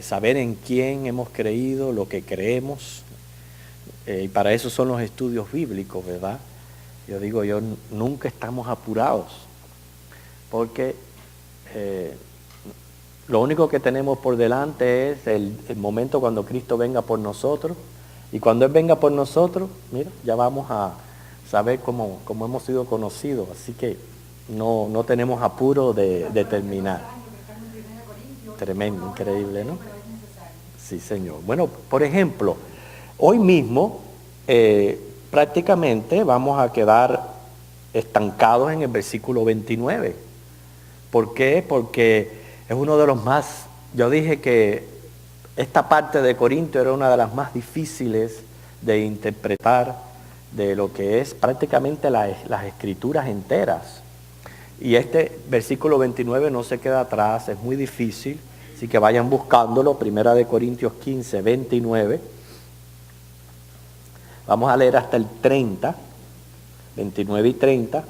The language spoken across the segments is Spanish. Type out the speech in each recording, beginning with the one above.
saber en quién hemos creído, lo que creemos, y para eso son los estudios bíblicos, ¿verdad? Yo digo, nunca estamos apurados, porque lo único que tenemos por delante es el momento cuando Cristo venga por nosotros, y cuando Él venga por nosotros, mira, ya vamos a saber cómo hemos sido conocidos, así que no tenemos apuro de terminar. Tremendo, increíble, ¿no? Sí, Señor. Bueno, por ejemplo, hoy mismo prácticamente vamos a quedar estancados en el versículo 29. ¿Por qué? Porque es uno de los más, yo dije que esta parte de Corinto era una de las más difíciles de interpretar de lo que es prácticamente las escrituras enteras. Y este versículo 29 no se queda atrás, es muy difícil, así que vayan buscándolo, 1 Corintios 15, 29. Vamos a leer hasta el 30, 29 y 30.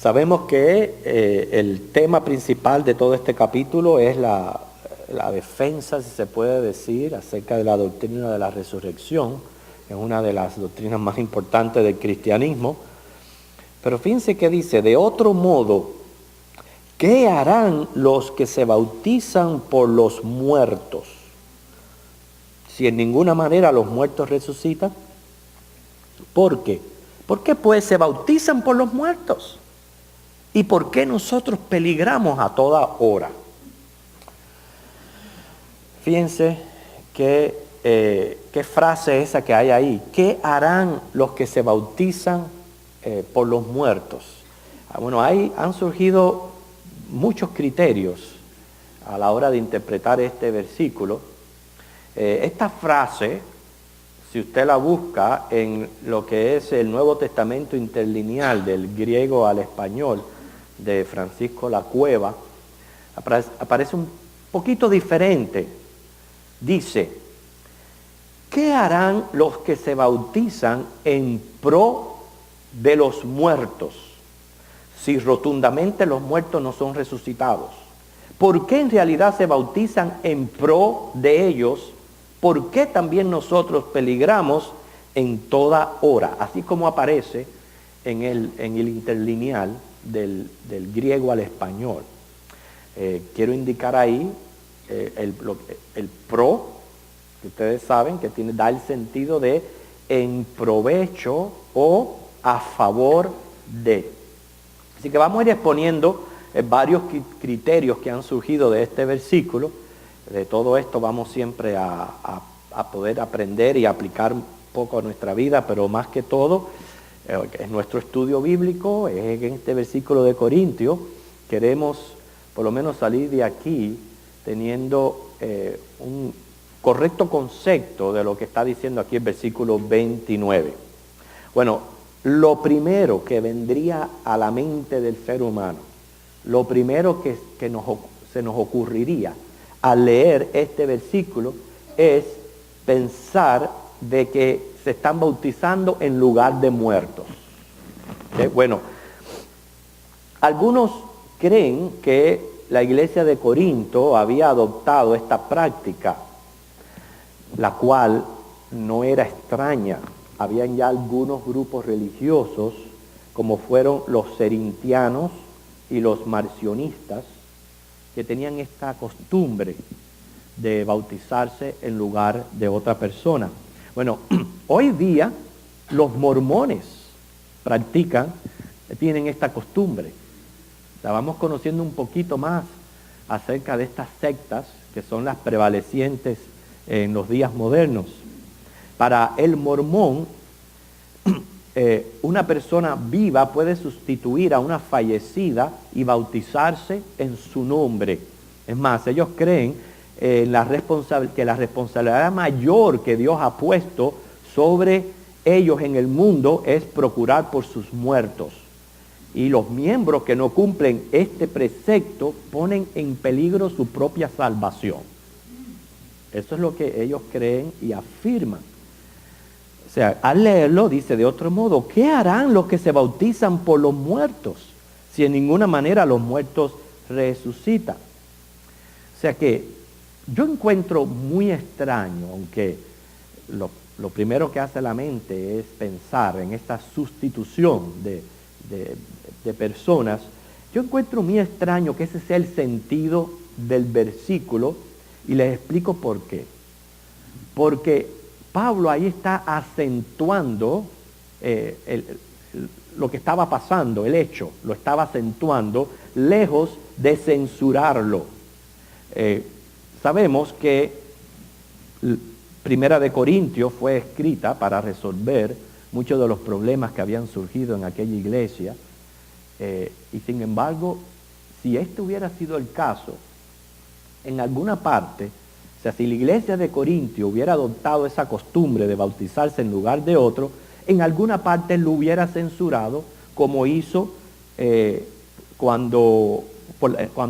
Sabemos que el tema principal de todo este capítulo es la defensa, si se puede decir, acerca de la doctrina de la resurrección. Es una de las doctrinas más importantes del cristianismo. Pero fíjense que dice, de otro modo, ¿qué harán los que se bautizan por los muertos? Si en ninguna manera los muertos resucitan. ¿Por qué? ¿Por qué pues se bautizan por los muertos? ¿Y por qué nosotros peligramos a toda hora? Fíjense qué frase esa que hay ahí. ¿Qué harán los que se bautizan por los muertos? Bueno, han surgido muchos criterios a la hora de interpretar este versículo. Esta frase, si usted la busca en lo que es el Nuevo Testamento interlineal del griego al español de Francisco La Cueva, aparece un poquito diferente. Dice, ¿qué harán los que se bautizan en pro de los muertos si rotundamente los muertos no son resucitados? ¿Por qué en realidad se bautizan en pro de ellos? ¿Por qué también nosotros peligramos en toda hora? Así como aparece en el interlineal del griego al español. Quiero indicar ahí el pro, que ustedes saben que da el sentido de en provecho o a favor de. Así que vamos a ir exponiendo varios criterios que han surgido de este versículo. De todo esto vamos siempre a poder aprender y aplicar un poco a nuestra vida, pero más que todo es nuestro estudio bíblico, es en este versículo de Corintios. Queremos por lo menos salir de aquí teniendo un correcto concepto de lo que está diciendo aquí el versículo 29. Bueno, lo primero que vendría a la mente del ser humano, lo primero que se nos ocurriría al leer este versículo es pensar de que se están bautizando en lugar de muertos. Bueno, algunos creen que la iglesia de Corinto había adoptado esta práctica, la cual no era extraña. Habían ya algunos grupos religiosos, como fueron los cerintianos y los marcionistas, que tenían esta costumbre de bautizarse en lugar de otra persona. Bueno, hoy día los mormones tienen esta costumbre. La vamos conociendo un poquito más acerca de estas sectas que son las prevalecientes en los días modernos. Para el mormón, una persona viva puede sustituir a una fallecida y bautizarse en su nombre. Es más, ellos creen que la responsabilidad mayor que Dios ha puesto sobre ellos en el mundo es procurar por sus muertos. Y los miembros que no cumplen este precepto ponen en peligro su propia salvación. Eso es lo que ellos creen y afirman. O sea, al leerlo dice de otro modo, ¿qué harán los que se bautizan por los muertos si en ninguna manera los muertos resucitan? O sea que Yo encuentro muy extraño, aunque lo primero que hace la mente es pensar en esta sustitución de personas. Yo encuentro muy extraño que ese sea el sentido del versículo y les explico por qué. Porque Pablo ahí está acentuando lo que estaba pasando, el hecho, lo estaba acentuando, lejos de censurarlo. Sabemos que Primera de Corintios fue escrita para resolver muchos de los problemas que habían surgido en aquella iglesia, y sin embargo, si este hubiera sido el caso, en alguna parte, o sea, si la iglesia de Corintio hubiera adoptado esa costumbre de bautizarse en lugar de otro, en alguna parte lo hubiera censurado, como hizo cuando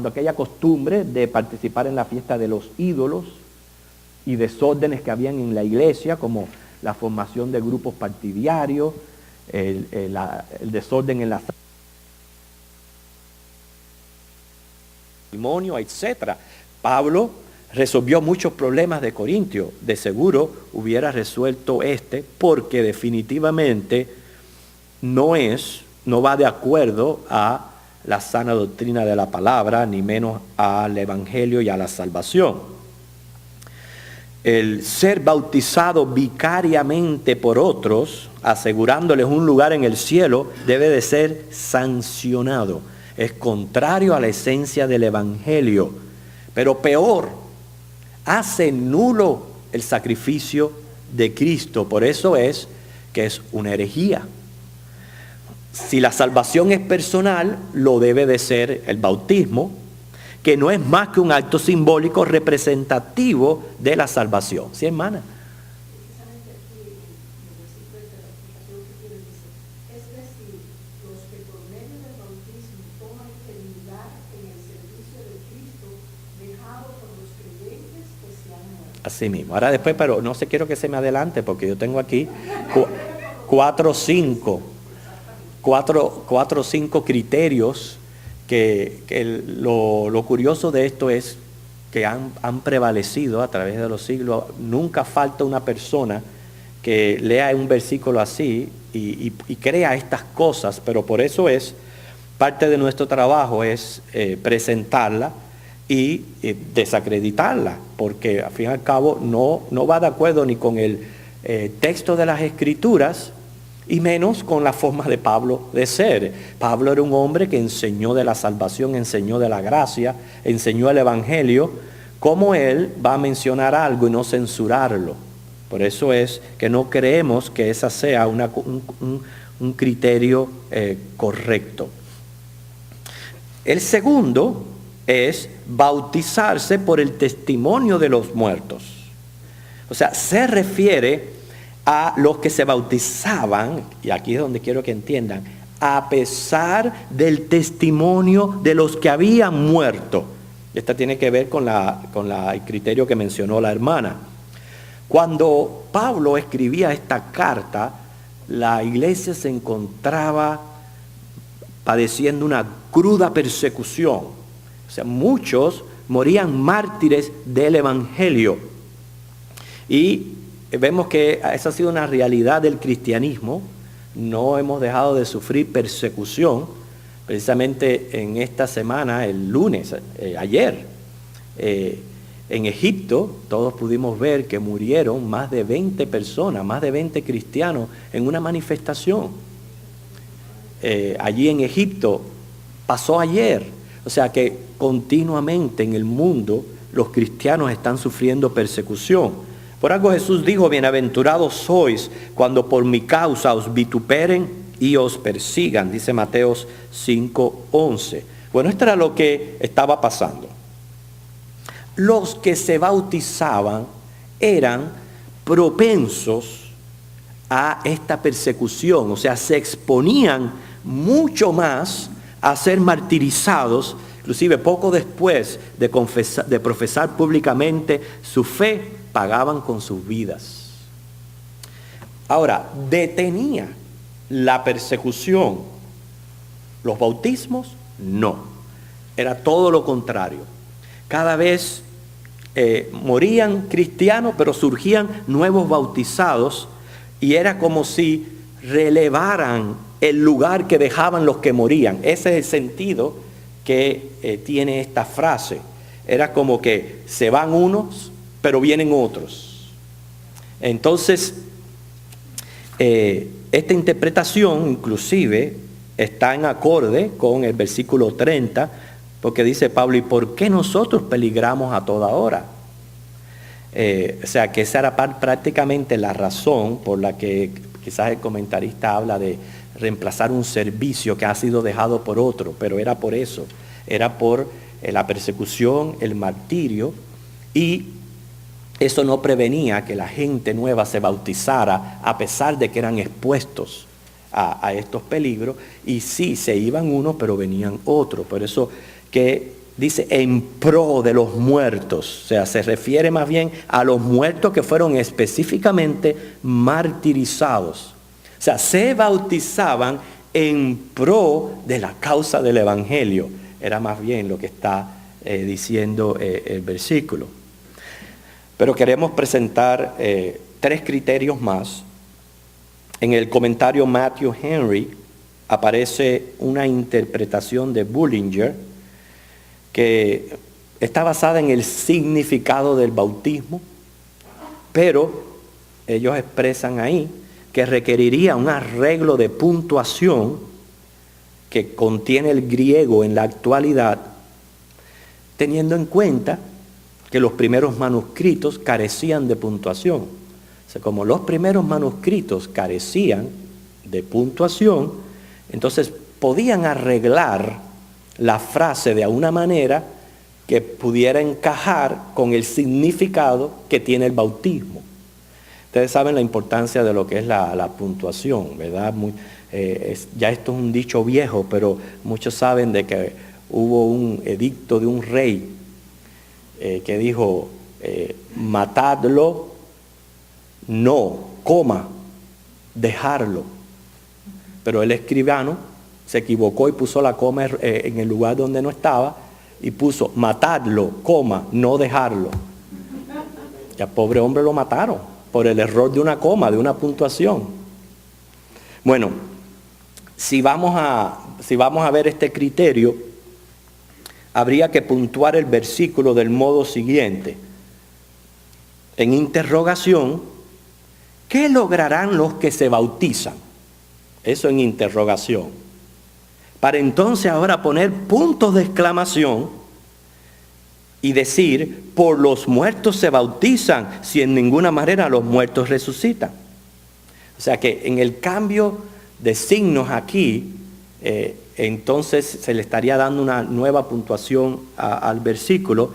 aquella costumbre de participar en la fiesta de los ídolos y desórdenes que habían en la iglesia, como la formación de grupos partidarios, el desorden en la matrimonio, etc. Pablo resolvió muchos problemas de Corintio. De seguro hubiera resuelto porque definitivamente no va de acuerdo a la sana doctrina de la palabra, ni menos al evangelio y a la salvación. El ser bautizado vicariamente por otros, asegurándoles un lugar en el cielo, debe de ser sancionado. Es contrario a la esencia del evangelio. Pero peor, hace nulo el sacrificio de Cristo. Por eso es que es una herejía. Si la salvación es personal, lo debe de ser el bautismo, que no es más que un acto simbólico representativo de la salvación. ¿Sí, hermana? Precisamente aquí en el versículo de la explicación que tiene dice, es decir, los que por medio del bautismo toman el lugar en el servicio de Cristo, dejado por los creyentes que se han muerto. Así mismo. Ahora después, pero no sé, quiero que se me adelante, porque yo tengo aquí 4 o 5 criterios que lo curioso de esto es que han prevalecido a través de los siglos. Nunca falta una persona que lea un versículo así y crea estas cosas, pero por eso es parte de nuestro trabajo es presentarla y desacreditarla, porque al fin y al cabo no va de acuerdo ni con el texto de las Escrituras, y menos con la forma de Pablo de ser. Pablo era un hombre que enseñó de la salvación, enseñó de la gracia, enseñó el evangelio. ¿Cómo él va a mencionar algo y no censurarlo? Por eso es que no creemos que esa sea un criterio correcto. El segundo es bautizarse por el testimonio de los muertos. O sea, se refiere a los que se bautizaban, y aquí es donde quiero que entiendan, a pesar del testimonio de los que habían muerto. Esta tiene que ver con el criterio que mencionó la hermana. Cuando Pablo escribía esta carta, la iglesia se encontraba padeciendo una cruda persecución. O sea, muchos morían mártires del evangelio. Y vemos que esa ha sido una realidad del cristianismo. No hemos dejado de sufrir persecución. Precisamente en esta semana, el lunes, ayer, en Egipto, todos pudimos ver que murieron más de 20 personas, más de 20 cristianos en una manifestación. Allí en Egipto pasó ayer. O sea que continuamente en el mundo los cristianos están sufriendo persecución. Por algo Jesús dijo, bienaventurados sois cuando por mi causa os vituperen y os persigan, dice Mateo 5:11. Bueno, esto era lo que estaba pasando. Los que se bautizaban eran propensos a esta persecución, o sea, se exponían mucho más a ser martirizados, inclusive poco después de profesar públicamente su fe, pagaban con sus vidas. Ahora, ¿detenía la persecución los bautismos? No, era todo lo contrario. Cada vez morían cristianos, pero surgían nuevos bautizados, y era como si relevaran el lugar que dejaban los que morían. Ese es el sentido que tiene esta frase. Era como que se van unos, pero vienen otros. Entonces, esta interpretación inclusive está en acorde con el versículo 30, porque dice Pablo, ¿y por qué nosotros peligramos a toda hora? O sea, que esa era prácticamente la razón por la que quizás el comentarista habla de reemplazar un servicio que ha sido dejado por otro, pero era por eso, era por la persecución, el martirio, y eso no prevenía que la gente nueva se bautizara a pesar de que eran expuestos a estos peligros, y sí, se iban unos, pero venían otros. Por eso que dice en pro de los muertos, o sea, se refiere más bien a los muertos que fueron específicamente martirizados. O sea, se bautizaban en pro de la causa del Evangelio. Era más bien lo que está diciendo el versículo. Pero queremos presentar 3 criterios más. En el comentario Matthew Henry aparece una interpretación de Bullinger que está basada en el significado del bautismo, pero ellos expresan ahí que requeriría un arreglo de puntuación que contiene el griego en la actualidad, teniendo en cuenta que los primeros manuscritos carecían de puntuación. O sea, como los primeros manuscritos carecían de puntuación, entonces podían arreglar la frase de una manera que pudiera encajar con el significado que tiene el bautismo. Ustedes saben la importancia de lo que es la puntuación, ¿verdad? Ya esto es un dicho viejo, pero muchos saben de que hubo un edicto de un rey que dijo, matadlo, no, coma, dejarlo. Pero el escribano se equivocó y puso la coma en el lugar donde no estaba y puso matadlo, coma, no dejarlo. Y al pobre hombre lo mataron por el error de una coma, de una puntuación. Bueno, si vamos a ver este criterio, habría que puntuar el versículo del modo siguiente. En interrogación, ¿qué lograrán los que se bautizan? Eso en interrogación. Para entonces ahora poner puntos de exclamación y decir, por los muertos se bautizan, si en ninguna manera los muertos resucitan. O sea que en el cambio de signos aquí, entonces se le estaría dando una nueva puntuación al versículo.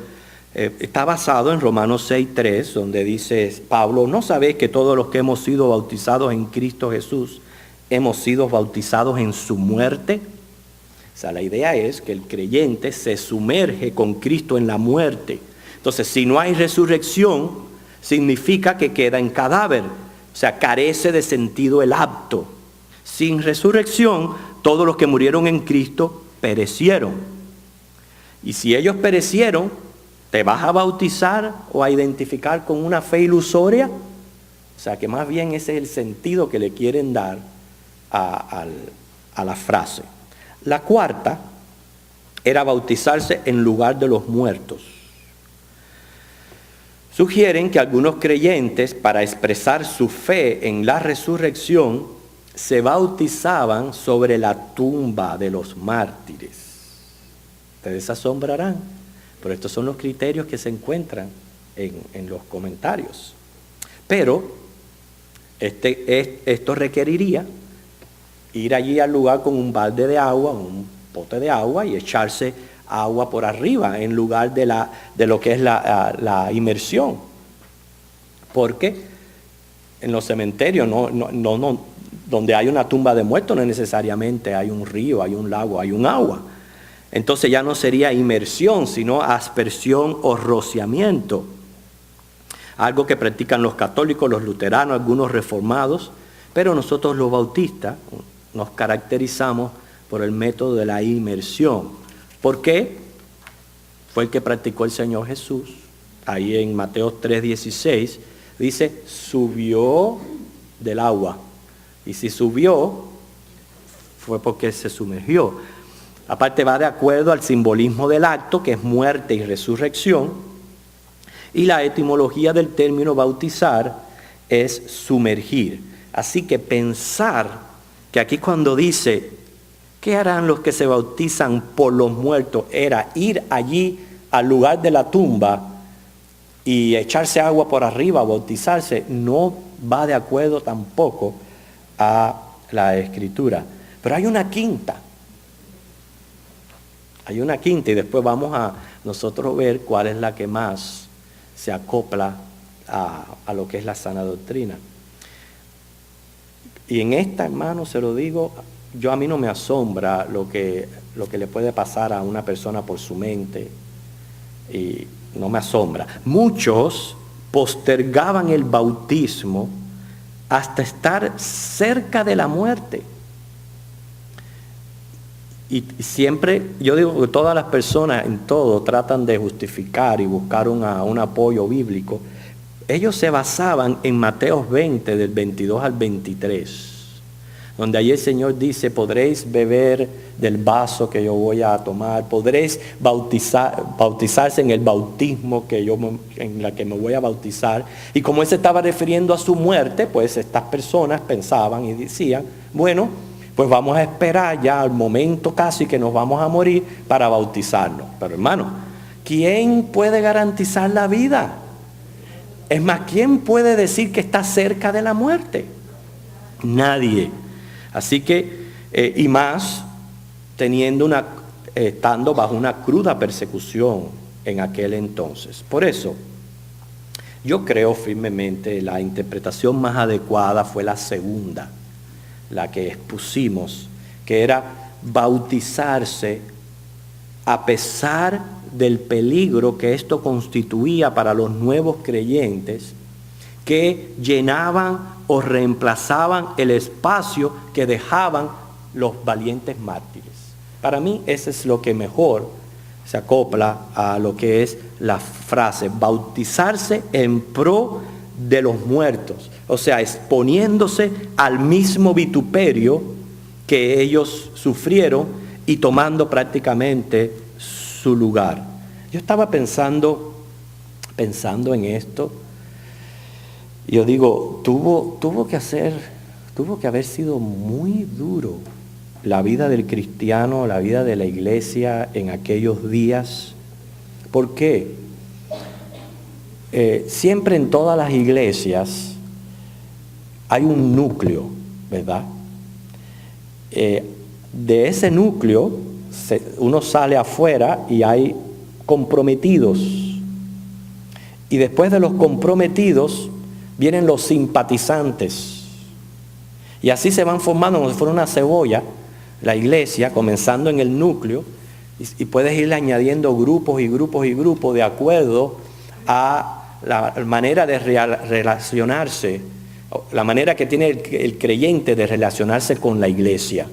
Está basado en Romanos 6:3, donde dice Pablo, ¿no sabéis que todos los que hemos sido bautizados en Cristo Jesús, hemos sido bautizados en su muerte? O sea, la idea es que el creyente se sumerge con Cristo en la muerte. Entonces, si no hay resurrección, significa que queda en cadáver. O sea, carece de sentido el acto. Sin resurrección, todos los que murieron en Cristo perecieron. Y si ellos perecieron, ¿te vas a bautizar o a identificar con una fe ilusoria? O sea, que más bien ese es el sentido que le quieren dar a la frase. La cuarta era bautizarse en lugar de los muertos. Sugieren que algunos creyentes, para expresar su fe en la resurrección, se bautizaban sobre la tumba de los mártires. Ustedes se asombrarán, pero estos son los criterios que se encuentran en los comentarios. Pero esto requeriría ir allí al lugar con un balde de agua, un pote de agua, y echarse agua por arriba en lugar de lo que es la inmersión. Porque en los cementerios, donde hay una tumba de muertos, no necesariamente hay un río, hay un lago, hay un agua. Entonces ya no sería inmersión, sino aspersión o rociamiento. Algo que practican los católicos, los luteranos, algunos reformados, pero nosotros los bautistas nos caracterizamos por el método de la inmersión. ¿Por qué? Fue el que practicó el Señor Jesús. ahí en Mateo 3:16, dice, subió del agua. Y si subió, fue porque se sumergió. Aparte va de acuerdo al simbolismo del acto, que es muerte y resurrección. Y la etimología del término bautizar es sumergir. Así que pensar que aquí cuando dice, ¿qué harán los que se bautizan por los muertos? Era ir allí al lugar de la tumba y echarse agua por arriba, bautizarse, no va de acuerdo tampoco a la Escritura. Pero hay una quinta. Hay una quinta y después vamos a nosotros ver cuál es la que más se acopla a lo que es la sana doctrina. Y en esta, hermano, se lo digo, a mí no me asombra lo que le puede pasar a una persona por su mente. Y no me asombra. Muchos postergaban el bautismo hasta estar cerca de la muerte. Y siempre, yo digo que todas las personas en todo tratan de justificar y buscar un apoyo bíblico. Ellos se basaban en Mateo 20, del 22 al 23, donde allí el Señor dice, podréis beber del vaso que yo voy a tomar, podréis bautizarse en el bautismo en la que me voy a bautizar. Y como Él se estaba refiriendo a su muerte, pues estas personas pensaban y decían, bueno, pues vamos a esperar ya al momento casi que nos vamos a morir para bautizarnos. Pero hermano, ¿quién puede garantizar la vida? Es más, ¿quién puede decir que está cerca de la muerte? Nadie. Así que, y más, estando bajo una cruda persecución en aquel entonces. Por eso, yo creo firmemente la interpretación más adecuada fue la segunda, la que expusimos, que era bautizarse a pesar del peligro que esto constituía para los nuevos creyentes que llenaban o reemplazaban el espacio que dejaban los valientes mártires. Para mí, eso es lo que mejor se acopla a lo que es la frase, bautizarse en pro de los muertos. O sea, exponiéndose al mismo vituperio que ellos sufrieron y tomando prácticamente su lugar. Yo estaba pensando en esto. Yo digo, tuvo que haber sido muy duro la vida del cristiano, la vida de la iglesia en aquellos días. ¿Por qué? Siempre en todas las iglesias hay un núcleo, ¿verdad? De ese núcleo uno sale afuera y hay comprometidos. Y después de los comprometidos vienen los simpatizantes. Y así se van formando como si fuera una cebolla la iglesia, comenzando en el núcleo, y puedes ir añadiendo grupos y grupos y grupos de acuerdo a la manera de relacionarse, la manera que tiene el creyente de relacionarse con la iglesia.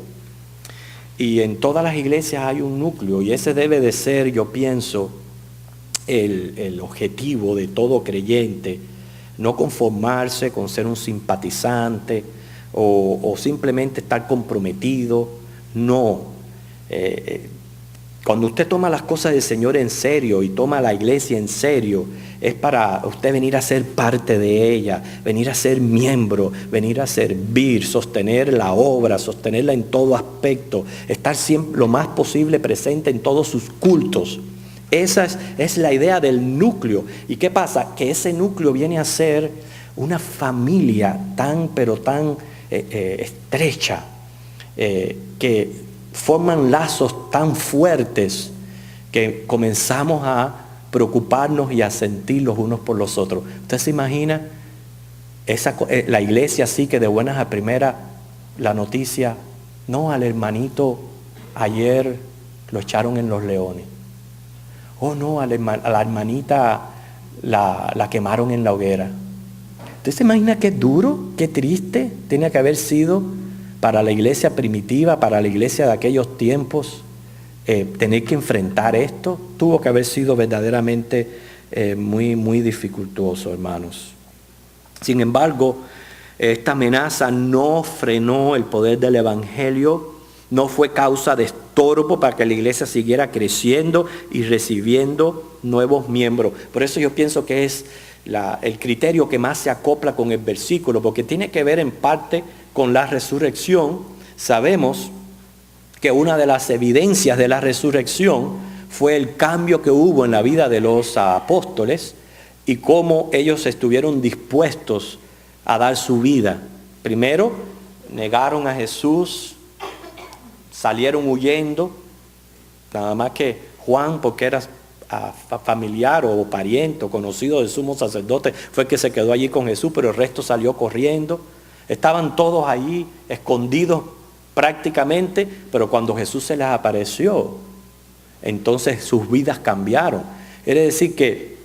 Y en todas las iglesias hay un núcleo, y ese debe de ser, yo pienso, el objetivo de todo creyente. No conformarse con ser un simpatizante o simplemente estar comprometido. No. Cuando usted toma las cosas del Señor en serio y toma la iglesia en serio, es para usted venir a ser parte de ella, venir a ser miembro, venir a servir, sostener la obra, sostenerla en todo aspecto, estar siempre lo más posible presente en todos sus cultos. Esa es la idea del núcleo. ¿Y qué pasa? Que ese núcleo viene a ser una familia tan estrecha, que forman lazos tan fuertes que comenzamos a preocuparnos y a sentir los unos por los otros. ¿Usted se imagina la iglesia así, que de buenas a primeras la noticia, no, al hermanito ayer lo echaron en los leones? Oh no, a la hermanita la quemaron en la hoguera. ¿Usted se imagina qué duro, qué triste tiene que haber sido para la iglesia primitiva, para la iglesia de aquellos tiempos, tener que enfrentar esto? Tuvo que haber sido verdaderamente muy dificultoso, hermanos. Sin embargo, esta amenaza no frenó el poder del Evangelio, no fue causa de estorbo para que la iglesia siguiera creciendo y recibiendo nuevos miembros. Por eso yo pienso que es el criterio que más se acopla con el versículo, porque tiene que ver en parte con la resurrección. Sabemos que una de las evidencias de la resurrección fue el cambio que hubo en la vida de los apóstoles y cómo ellos estuvieron dispuestos a dar su vida. Primero, negaron a Jesús, salieron huyendo, nada más que Juan, porque era familiar o pariente o conocido del sumo sacerdote, fue el que se quedó allí con Jesús, pero el resto salió corriendo. Estaban todos allí escondidos prácticamente, pero cuando Jesús se les apareció, entonces sus vidas cambiaron. Quiere decir que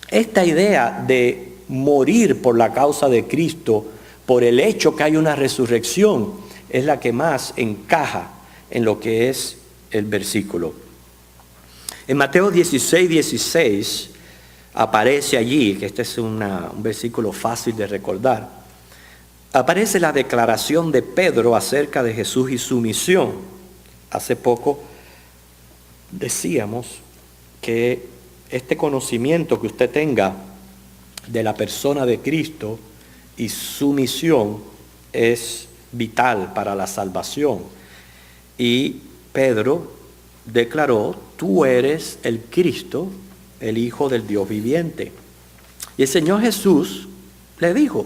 esta idea de morir por la causa de Cristo, por el hecho que hay una resurrección, es la que más encaja en lo que es el versículo. En Mateo 16 aparece allí, que este es un versículo fácil de recordar, aparece la declaración de Pedro acerca de Jesús y su misión. Hace poco decíamos que este conocimiento que usted tenga de la persona de Cristo y su misión es vital para la salvación. Y Pedro declaró: tú eres el Cristo, el Hijo del Dios viviente. Y el Señor Jesús le dijo: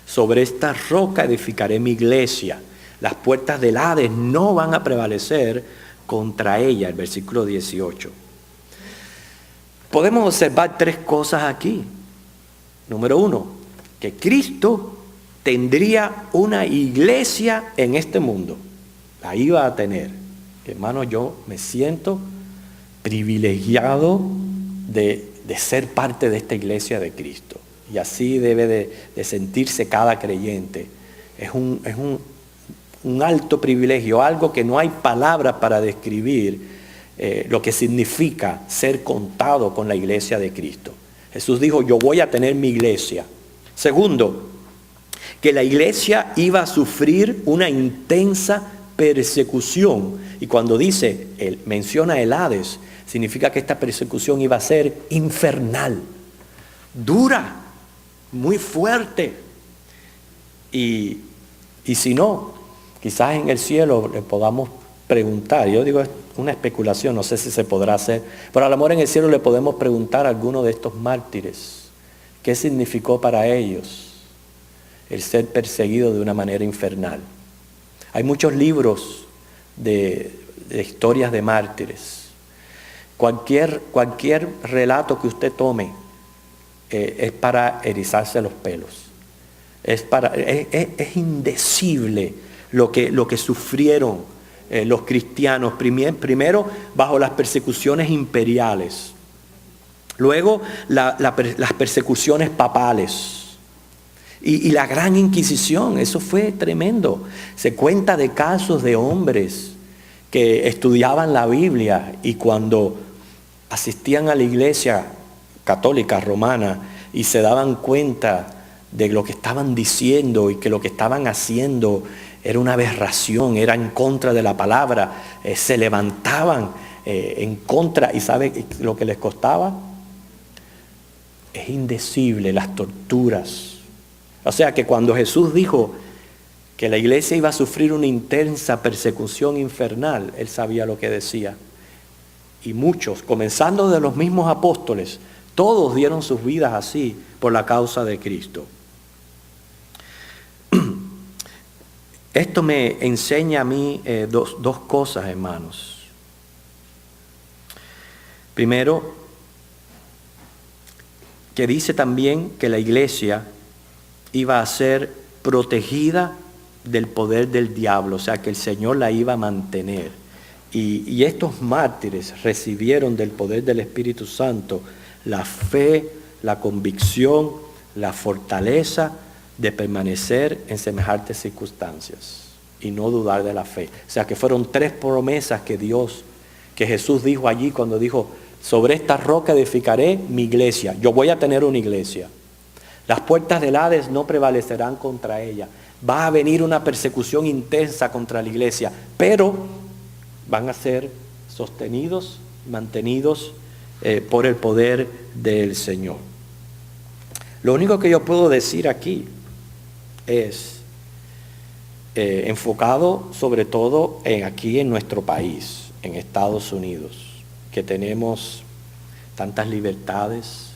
sobre esta roca edificaré mi iglesia, las puertas del Hades no van a prevalecer contra ella. El versículo 18. Podemos observar tres cosas aquí. Número uno, que Cristo tendría una iglesia en este mundo. La iba a tener. Hermano, yo me siento privilegiado de ser parte de esta iglesia de Cristo. Y así debe de sentirse cada creyente. Es un alto privilegio, algo que no hay palabras para describir lo que significa ser contado con la iglesia de Cristo. Jesús dijo: yo voy a tener mi iglesia. Segundo, que la iglesia iba a sufrir una intensa persecución. Y cuando menciona el Hades, significa que esta persecución iba a ser infernal, dura, muy fuerte. Y si no, quizás en el cielo le podamos preguntar, yo digo, es una especulación, no sé si se podrá hacer, pero a lo mejor en el cielo le podemos preguntar a alguno de estos mártires qué significó para ellos el ser perseguido de una manera infernal. Hay muchos libros de historias de mártires. Cualquier relato que usted tome es para erizarse los pelos. Es indecible lo que sufrieron los cristianos, primero bajo las persecuciones imperiales, luego las persecuciones papales y la gran Inquisición. Eso fue tremendo. Se cuenta de casos de hombres que estudiaban la Biblia y cuando asistían a la iglesia católica romana y se daban cuenta de lo que estaban diciendo y que lo que estaban haciendo era una aberración, era en contra de la palabra, se levantaban en contra. ¿Y sabe lo que les costaba? Es indecible, las torturas. O sea que cuando Jesús dijo que la iglesia iba a sufrir una intensa persecución infernal, Él sabía lo que decía. Y muchos, comenzando de los mismos apóstoles, todos dieron sus vidas así por la causa de Cristo. Esto me enseña a mí dos cosas, hermanos. Primero, que dice también que la iglesia iba a ser protegida del poder del diablo, o sea que el Señor la iba a mantener. Y estos mártires recibieron del poder del Espíritu Santo la fe, la convicción, la fortaleza de permanecer en semejantes circunstancias y no dudar de la fe. O sea que fueron tres promesas que Jesús dijo allí cuando dijo: sobre esta roca edificaré mi iglesia. Yo voy a tener una iglesia. Las puertas del Hades no prevalecerán contra ella. Va a venir una persecución intensa contra la iglesia, pero van a ser sostenidos, mantenidos por el poder del Señor. Lo único que yo puedo decir aquí es enfocado sobre todo aquí en nuestro país, en Estados Unidos, que tenemos tantas libertades,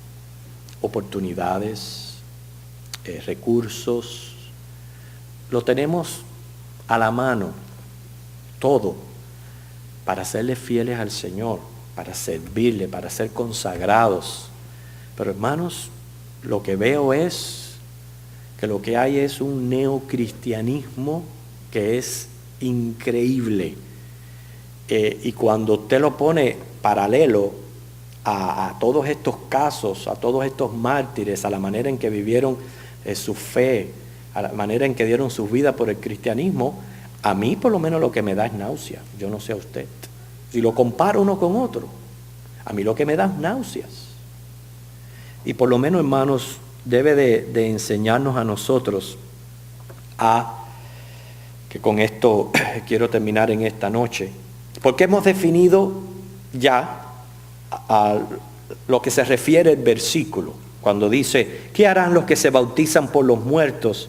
oportunidades, recursos, lo tenemos a la mano, todo, para serle fieles al Señor, para servirle, para ser consagrados. Pero hermanos, lo que veo es que lo que hay es un neocristianismo que es increíble. Y cuando usted lo pone paralelo a todos estos casos, a todos estos mártires, a la manera en que vivieron su fe, a la manera en que dieron sus vidas por el cristianismo, a mí por lo menos lo que me da es náusea. Yo no sé a usted. Si lo comparo uno con otro, a mí lo que me da es náuseas. Y por lo menos, hermanos, debe de enseñarnos a nosotros que con esto quiero terminar en esta noche, porque hemos definido ya a lo que se refiere el versículo, cuando dice, ¿qué harán los que se bautizan por los muertos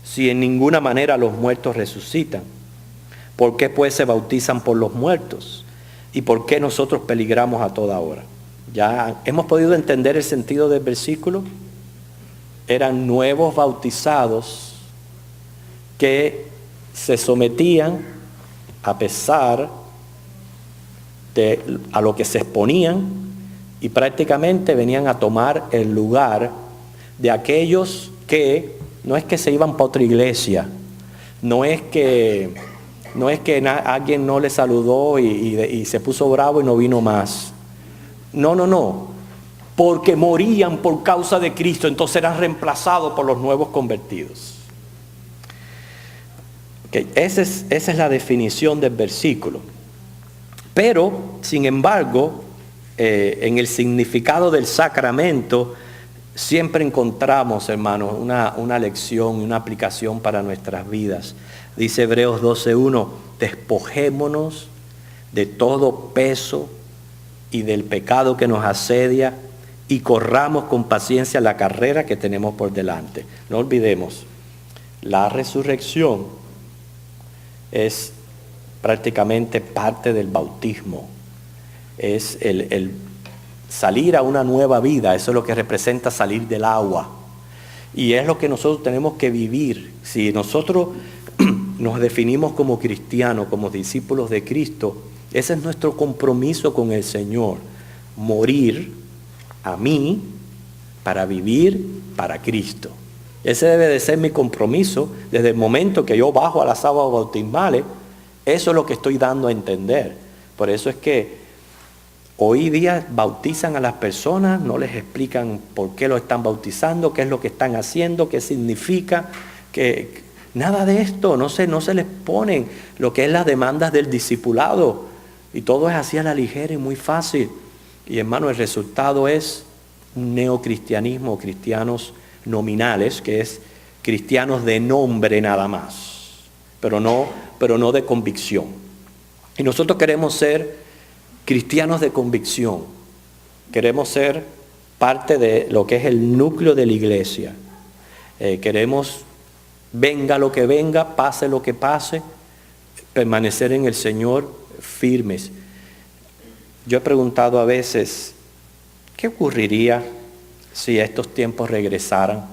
si en ninguna manera los muertos resucitan? ¿Por qué pues se bautizan por los muertos? ¿Y por qué nosotros peligramos a toda hora? ¿Ya hemos podido entender el sentido del versículo? Eran nuevos bautizados que se sometían a pesar a lo que se exponían y prácticamente venían a tomar el lugar de aquellos que no es que se iban para otra iglesia, no es que alguien no le saludó y se puso bravo y no vino más. No, porque morían por causa de Cristo, entonces eran reemplazados por los nuevos convertidos. Okay, esa es la definición del versículo. Pero, sin embargo, en el significado del sacramento, siempre encontramos, hermanos, una lección, una aplicación para nuestras vidas. Dice Hebreos 12:1, despojémonos de todo peso y del pecado que nos asedia y corramos con paciencia la carrera que tenemos por delante. No olvidemos, la resurrección es prácticamente parte del bautismo. Es el salir a una nueva vida, eso es lo que representa salir del agua. Y es lo que nosotros tenemos que vivir. Si nosotros nos definimos como cristianos, como discípulos de Cristo, ese es nuestro compromiso con el Señor. Morir a mí para vivir para Cristo. Ese debe de ser mi compromiso desde el momento que yo bajo a las aguas bautismales. Eso es lo que estoy dando a entender. Por eso es que hoy día bautizan a las personas, no les explican por qué lo están bautizando, qué es lo que están haciendo, qué significa, que nada de esto, no se les ponen lo que es las demandas del discipulado. Y todo es así a la ligera y muy fácil. Y hermano, el resultado es un neocristianismo, cristianos nominales, que es cristianos de nombre nada más, pero no de convicción. Y nosotros queremos ser cristianos de convicción, queremos ser parte de lo que es el núcleo de la iglesia. Queremos, venga lo que venga, pase lo que pase, permanecer en el Señor firmes. Yo he preguntado a veces, ¿qué ocurriría si estos tiempos regresaran?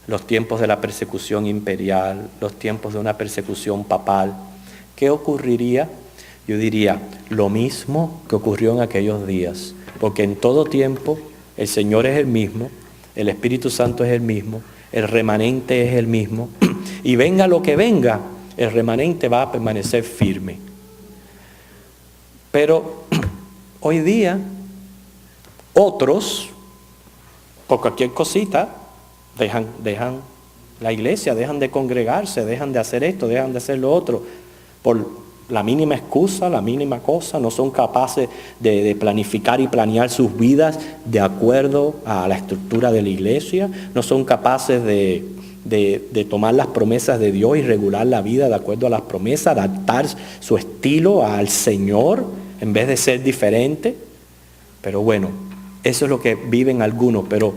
Los tiempos de la persecución imperial, los tiempos de una persecución papal. ¿Qué ocurriría? Yo diría, lo mismo que ocurrió en aquellos días. Porque en todo tiempo el Señor es el mismo, el Espíritu Santo es el mismo, el remanente es el mismo. Y venga lo que venga, el remanente va a permanecer firme. Pero hoy día, otros, por cualquier cosita, dejan la iglesia, dejan de congregarse, dejan de hacer esto, dejan de hacer lo otro, por la mínima excusa, la mínima cosa, no son capaces de planificar y planear sus vidas de acuerdo a la estructura de la iglesia, no son capaces de tomar las promesas de Dios y regular la vida de acuerdo a las promesas, adaptar su estilo al Señor en vez de ser diferente. Pero bueno, eso es lo que viven algunos, pero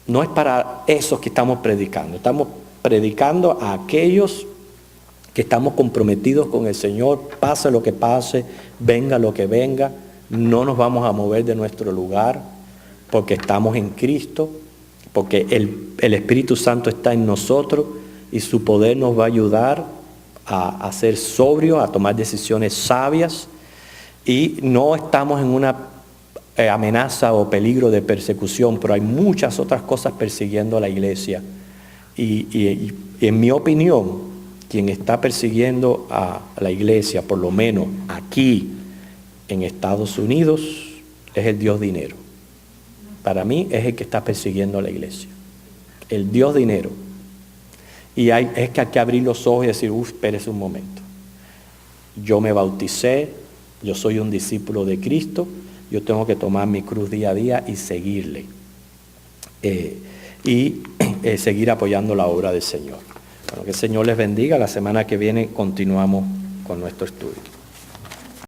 no es para esos que estamos predicando. Estamos predicando a aquellos que estamos comprometidos con el Señor, pase lo que pase, venga lo que venga, no nos vamos a mover de nuestro lugar porque estamos en Cristo, porque el Espíritu Santo está en nosotros y su poder nos va a ayudar a ser sobrios, a tomar decisiones sabias, y no estamos en una amenaza o peligro de persecución, pero hay muchas otras cosas persiguiendo a la iglesia. Y en mi opinión, quien está persiguiendo a la iglesia, por lo menos aquí en Estados Unidos, es el Dios dinero. Para mí es el que está persiguiendo a la iglesia, el Dios dinero. Y es que hay que abrir los ojos y decir, espérese un momento. Yo me bauticé, yo soy un discípulo de Cristo, yo tengo que tomar mi cruz día a día y seguirle. Seguir apoyando la obra del Señor. Bueno, que el Señor les bendiga. La semana que viene continuamos con nuestro estudio.